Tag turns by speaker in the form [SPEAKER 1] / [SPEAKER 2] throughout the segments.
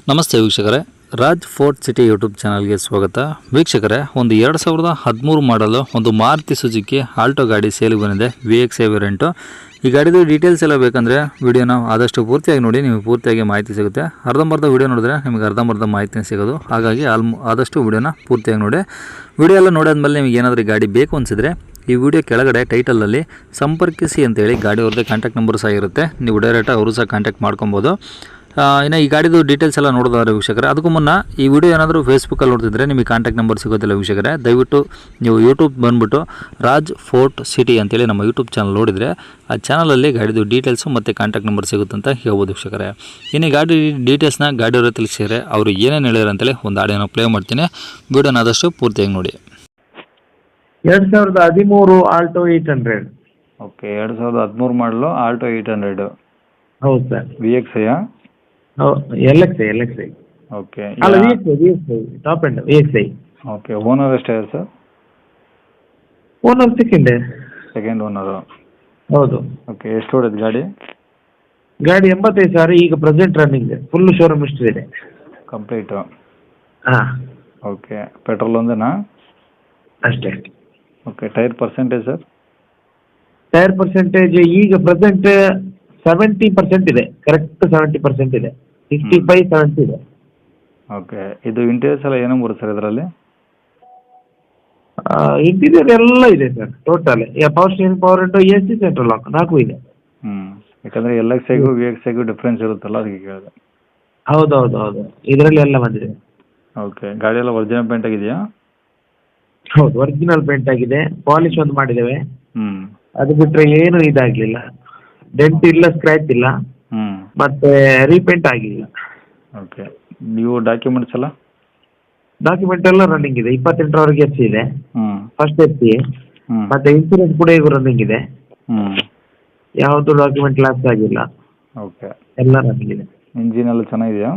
[SPEAKER 1] ನಮಸ್ತೆ ವೀಕ್ಷಕರೇ, Raj fort city YouTube ಚಾನಲ್ಗೆ ಸ್ವಾಗತ. ವೀಕ್ಷಕರೇ, ಒಂದು 2013 ಮಾಡಲು ಒಂದು ಮಾರುತಿ ಸುಜುಕಿ ಆಲ್ಟೋ ಗಾಡಿ ಸೇಲಿಗೆ ಬಂದಿದೆ. VXi variant. ಈ ಗಾಡಿದು ಡೀಟೇಲ್ಸ್ ಎಲ್ಲ ಬೇಕಂದರೆ ವಿಡಿಯೋನ ಆದಷ್ಟು ಪೂರ್ತಿಯಾಗಿ ನೋಡಿ, ನಿಮಗೆ ಪೂರ್ತಿಯಾಗಿ ಮಾಹಿತಿ ಸಿಗುತ್ತೆ. ಅರ್ಧಂಬರ್ಧ ವಿಡಿಯೋ ನೋಡಿದ್ರೆ ನಿಮಗೆ ಅರ್ಧಂಬರ್ಧ ಮಾಹಿತಿ ಸಿಗೋದು. ಹಾಗಾಗಿ ಆದಷ್ಟು ವಿಡಿಯೋನ ಪೂರ್ತಿಯಾಗಿ ನೋಡಿ. ವಿಡಿಯೋ ಎಲ್ಲ ನೋಡಿದ್ಮೇಲೆ ನಿಮಗೆ ಏನಾದರೂ ಗಾಡಿ ಬೇಕು ಅನಿಸಿದ್ರೆ ಈ ವಿಡಿಯೋ ಕೆಳಗಡೆ ಟೈಟಲಲ್ಲಿ ಸಂಪರ್ಕಿಸಿ ಅಂತೇಳಿ ಗಾಡಿ ಅವ್ರದ್ದೇ ಕಾಂಟ್ಯಾಕ್ಟ್ ನಂಬರ್ ಸಹ ಇರುತ್ತೆ. ನೀವು ಡೈರೆಕ್ಟಾಗಿ ಅವರು ಸಹ ಕಾಂಟ್ಯಾಕ್ಟ್ ಮಾಡ್ಕೊಬೋದು. ಇನ್ನು ಈ ಗಾಡಿದು ಡೀಟೇಲ್ಸ್ ಎಲ್ಲ ನೋಡೋದಾದ್ರೆ ವೀಕ್ಷಕರೇ, ಅದಕ್ಕೂ ಮುನ್ನ ಈ ವಿಡಿಯೋ ಏನಾದರೂ ಫೇಸ್ಬುಕ್ಕಲ್ಲಿ ನೋಡ್ತಿದ್ರೆ ನಿಮಗೆ ಕಾಂಟ್ಯಾಕ್ಟ್ ನಂಬರ್ ಸಿಗೋದಿಲ್ಲ ವೀಕ್ಷಕರೇ. ದಯವಿಟ್ಟು ನೀವು ಯೂಟ್ಯೂಬ್ ಬಂದುಬಿಟ್ಟು ರಾಜ್ ಫೋರ್ಟ್ ಸಿಟಿ ಅಂತೇಳಿ ನಮ್ಮ ಯೂಟ್ಯೂಬ್ ಚಾನಲ್ ನೋಡಿದರೆ ಆ ಚಾನಲಲ್ಲಿ ಗಾಡಿದು ಡೀಟೇಲ್ಸು ಮತ್ತು ಕಾಂಟ್ಯಾಕ್ಟ್ ನಂಬರ್ ಸಿಗುತ್ತೆ ಅಂತ ಹೇಳ್ಬೋದು ವೀಕ್ಷಕರೇ. ಇನ್ನು ಈ ಗಾಡಿ ಡೀಟೇಲ್ಸ್ನ ಗಾಡಿಯವರು ತಿಳಿಸಿದರೆ ಅವರು ಏನೇನು ಹೇಳ್ಯಾರ ಅಂತೇಳಿ ಒಂದು ಆಡಿಯೋನ ಪ್ಲೇ ಮಾಡ್ತೀನಿ. ವಿಡಿಯೋನ ಆದಷ್ಟು ಪೂರ್ತಿಯಾಗಿ ನೋಡಿ.
[SPEAKER 2] 2013 ಆಲ್ಟೋ 800.
[SPEAKER 1] ಓಕೆ, 2013 ಮಾಡಲು ಆಲ್ಟೋ 800.
[SPEAKER 2] ಹೌದು ಸರ್.
[SPEAKER 1] VXi
[SPEAKER 2] LXi.
[SPEAKER 1] ಓಕೆ,
[SPEAKER 2] ಅಲ್ಲ VXi top end VXi.
[SPEAKER 1] Okay. Owner ಎಷ್ಟಾಗಿದೆ ಸರ್?
[SPEAKER 2] Owner
[SPEAKER 1] second owner.
[SPEAKER 2] ಹೌದು.
[SPEAKER 1] ಓಕೆ, ಎಷ್ಟು ಹೊಡೆದು ಗಾಡಿ?
[SPEAKER 2] ಗಾಡಿ 85,000 ಈಗ present running. Full showroom history ಇದೆ.
[SPEAKER 1] ಕಂಪ್ಲೀಟು.
[SPEAKER 2] ಹಾಂ.
[SPEAKER 1] ಓಕೆ, ಪೆಟ್ರೋಲ್ ಒಂದೇನಾ?
[SPEAKER 2] ಅಷ್ಟೇ.
[SPEAKER 1] Okay, tyre percentage sir?
[SPEAKER 2] Tyre percentage ಈಗ ಪ್ರೆಸೆಂಟ್ 70% ಇದೆ. ಕರೆಕ್ಟ್ 70% ಇದೆ. 65-70 ಇದೆ.
[SPEAKER 1] ಓಕೆ, ಇದು ಇಂಟೀರಿಯರ್ಸ್ ಎಲ್ಲ ಏನೋ ಬರುತ್ತೆ ಸರ್ ಇದರಲ್ಲಿ?
[SPEAKER 2] ಇಂಟೀರಿಯರ್ ಎಲ್ಲ ಇದೆ sir total. Power steering, power window, AC, central lock 4 ಇದೆ.
[SPEAKER 1] ಯಾಕಂದರೆ LXiಗೂ VXiಗೂ ಡಿಫ್ರೆನ್ಸ್ ಇರುತ್ತಲ್ಲ, ಅದಕ್ಕೆ ಕೇಳಿದೆ.
[SPEAKER 2] ಹೌದು ಇದರಲ್ಲಿ ಎಲ್ಲ ಬಂದಿದೆ.
[SPEAKER 1] ಓಕೆ, ಗಾಡಿ ಎಲ್ಲ ಒರಿಜಿನಲ್ ಪೇಂಟ್ ಆಗಿದೆಯಾ?
[SPEAKER 2] ಹೌದು, ಒರಿಜಿನಲ್ ಪೇಂಟ್ ಆಗಿದೆ. ಪಾಲಿಶ್ ಒಂದು ಮಾಡಿದ್ದೇವೆ.
[SPEAKER 1] ಹ್ಞೂ.
[SPEAKER 2] ಅದು ಬಿಟ್ಟರೆ ಏನು ಇದಾಗಲಿಲ್ಲ. ಡೆಂಟ್ ಇಲ್ಲ, ಸ್ಕ್ರ್ಯಾಚ್ ಇಲ್ಲ,
[SPEAKER 1] ಹ್ಞೂ.
[SPEAKER 2] ಮತ್ತೆ ರೀಪೇಂಟ್ ಆಗಿಲ್ಲ.
[SPEAKER 1] ಓಕೆ, ನೀವು ಡಾಕ್ಯುಮೆಂಟ್ಸ್ ಎಲ್ಲ?
[SPEAKER 2] ಡಾಕ್ಯುಮೆಂಟ್ ಎಲ್ಲ ರನ್ನಿಂಗ್ ಇದೆ. 28ರವರೆಗೆ FC ಇದೆ.
[SPEAKER 1] ಹ್ಞೂ.
[SPEAKER 2] First FC.
[SPEAKER 1] ಹ್ಞೂ.
[SPEAKER 2] ಮತ್ತೆ ಇನ್ಸೂರೆನ್ಸ್ ಕೂಡ ಈಗ ರನ್ನಿಂಗ್ ಇದೆ.
[SPEAKER 1] ಹ್ಞೂ.
[SPEAKER 2] ಯಾವುದು ಡಾಕ್ಯುಮೆಂಟ್ ಲಾಸ್ ಆಗಿಲ್ಲ.
[SPEAKER 1] ಓಕೆ,
[SPEAKER 2] ಎಲ್ಲ ರನ್ನಿಂಗ್ ಇದೆ.
[SPEAKER 1] ಇಂಜಿನ್ ಎಲ್ಲ ಚೆನ್ನಾಗಿದೆಯಾ?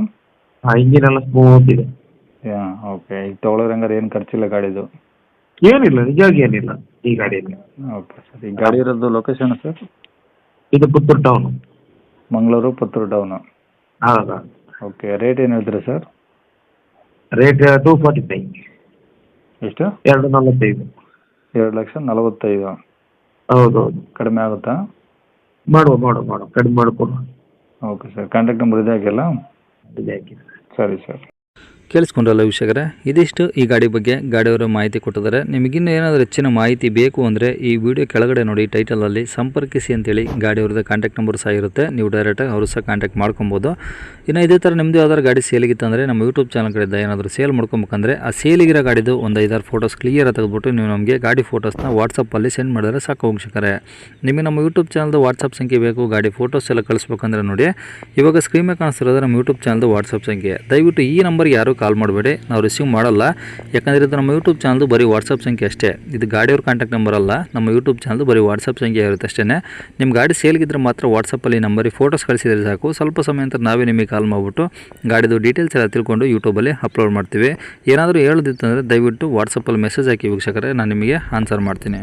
[SPEAKER 2] ಹಾಂ, ಇಂಜಿನ್ ಎಲ್ಲ ಸ್ಮೂತ್ ಇದೆ.
[SPEAKER 1] ಓಕೆ, ಈಗ ತೊಗೊಳೋರು ಹಂಗಾರೆ ಏನು ಖರ್ಚಿಲ್ಲ ಗಾಡಿದು?
[SPEAKER 2] ಏನಿಲ್ಲ, ನಿಜವಾಗಿ ಏನಿಲ್ಲ ಈ ಗಾಡಿಯಲ್ಲಿ.
[SPEAKER 1] ಓಕೆ ಸರ್, ಈ ಗಾಡಿ ಇರೋದು ಲೊಕೇಶನ್ ಸರ್?
[SPEAKER 2] ಇದು ಪುತ್ತೂರು ಟೌನು.
[SPEAKER 1] ಮಂಗಳೂರು ಪುತ್ತೂರು ಟೌನು.
[SPEAKER 2] ಹೌದಾ.
[SPEAKER 1] ಓಕೆ, ರೇಟ್ ಏನು ಹೇಳ್ತೀರಾ ಸರ್?
[SPEAKER 2] ರೇಟ್ 245.
[SPEAKER 1] ಎಷ್ಟು?
[SPEAKER 2] 245.
[SPEAKER 1] 2,45,000.
[SPEAKER 2] ಹೌದು.
[SPEAKER 1] ಕಡಿಮೆ ಆಗುತ್ತಾ?
[SPEAKER 2] ಮಾಡುವ ಕಡಿಮೆ ಮಾಡಿಕೊಡುವ.
[SPEAKER 1] ಓಕೆ ಸರ್, ಕಾಂಟ್ಯಾಕ್ಟ್ ನಂಬರ್ ಇದೆ ಹಾಕಿಲ್ಲ?
[SPEAKER 2] ಇದೆ ಹಾಕಿ.
[SPEAKER 1] ಸರಿ ಸರ್. ಕೇಳಿಸ್ಕೊಂಡ್ರಲ್ಲ ವೀಕ್ಷಕರೇ, ಇದಿಷ್ಟು ಈ ಗಾಡಿ ಬಗ್ಗೆ ಗಾಡಿಯವರು ಮಾಹಿತಿ ಕೊಟ್ಟಿದ್ದಾರೆ. ನಿಮಗಿನ್ನೂ ಏನಾದರೂ ಹೆಚ್ಚಿನ ಮಾಹಿತಿ ಬೇಕು ಅಂದರೆ ಈ ವಿಡಿಯೋ ಕೆಳಗಡೆ ನೋಡಿ ಟೈಟಲಲ್ಲಿ ಸಂಪರ್ಕಿಸಿ ಅಂತೇಳಿ ಗಾಡಿಯವ್ರದ್ದು ಕಾಂಟ್ಯಾಕ್ಟ್ ನಂಬರ್ ಸಹ ಇರುತ್ತೆ. ನೀವು ಡೈರೆಕ್ಟಾಗಿ ಅವರು ಸಹ ಕಾಂಟ್ಯಾಕ್ಟ್ ಮಾಡ್ಕೊಬೋದು. ಇನ್ನು ಇದೇ ಥರ ನಿಮ್ಮದು ಯಾವ್ದಾದ್ರು ಗಾಡಿ ಸೇಲಿಗಿತ್ತು ಅಂದರೆ ನಮ್ಮ ಯೂಟ್ಯೂಬ್ ಚಾನಲ್ ಕಡೆಯಿಂದ ಏನಾದರೂ ಸೇಲ್ ಮಾಡ್ಕೊಬೇಕಂದ್ರೆ ಆ ಸೇಲಿಗಿರೋ ಗಾಡಿದು ಒಂದು 5-6 ಫೋಟೋಸ್ ಕ್ಲಿಯರಾಗಿ ತೆಗೆದುಬಿಟ್ಟು ನೀವು ನಮಗೆ ಗಾಡಿ ಫೋಟೋಸ್ನ ವಾಟ್ಸಪ್ಪಲ್ಲಿ ಸೆಂಡ್ ಮಾಡಿದ್ರೆ ಸಾಕು ವೀಕ್ಷಕರೇ. ನಿಮಗೆ ನಮ್ಮ ಯೂಟ್ಯೂಬ್ ಚಾನಲ್ದು ವಾಟ್ಸಪ್ ಸಂಖ್ಯೆ ಬೇಕು, ಗಾಡಿ ಫೋಟೋಸ್ ಎಲ್ಲ ಕಳಿಸ್ಬೇಕಂದ್ರೆ ನೋಡಿ ಇವಾಗ ಸ್ಕ್ರೀನ್ ಮೇಲೆ ಕಾಣಿಸ್ತಿರೋದು ನಮ್ಮ ಯೂಟ್ಯೂಬ್ ಚಾನಲ್ದು ವಾಟ್ಸಪ್ ಸಂಖ್ಯೆ. ದಯವಿಟ್ಟು ಈ ನಂಬರ್ಗೆ ಯಾರು ಕಾಲ್ ಮಾಡಬೇಡಿ, ನಾವು ರಿಸೀವ್ ಮಾಡಲ್ಲ. ಯಾಕಂದರೆ ಇದು ನಮ್ಮ ಯೂಟ್ಯೂಬ್ ಚಾನಲ್ದು ಬರೀ ವಾಟ್ಸಪ್ ಸಂಖ್ಯೆ ಅಷ್ಟೇ. ಇದು ಗಾಡಿಯವ್ರ ಕಾಂಟ್ಯಾಕ್ಟ್ ನಂಬರ್ ಅಲ್ಲ, ನಮ್ಮ ಯೂಟ್ಯೂಬ್ ಚಾನಲ್ದು ಬರೀ ವಾಟ್ಸಪ್ ಸಂಖ್ಯೆ ಇರುತ್ತೆ ಅಷ್ಟೇ. ನಿಮ್ಮ ಗಾಡಿ ಸೇಲ್ಗಿದ್ರೆ ಮಾತ್ರ ವಾಟ್ಸಪ್ಪಲ್ಲಿ ನಂಬರಿಗೆ ಫೋಟೋಸ್ ಕಳಿಸಿದರೆ ಸಾಕು. ಸ್ವಲ್ಪ ಸಮಯ ನಂತರ ನಾವೇ ನಿಮಗೆ ಕಾಲ್ ಮಾಡಿಬಿಟ್ಟು ಗಾಡಿದು ಡೀಟೇಲ್ಸ್ ಎಲ್ಲ ತಿಳ್ಕೊಂಡು ಯೂಟ್ಯೂಬಲ್ಲಿ ಅಪ್ಲೋಡ್ ಮಾಡ್ತೀವಿ. ಏನಾದರೂ ಹೇಳೋದಿತ್ತಂದರೆ ದಯವಿಟ್ಟು ವಾಟ್ಸಪ್ಪಲ್ಲಿ ಮೆಸೇಜ್ ಹಾಕಿ ವೀಕ್ಷಕರೇ, ನಾನು ನಿಮಗೆ ಆನ್ಸರ್ ಮಾಡ್ತೀನಿ.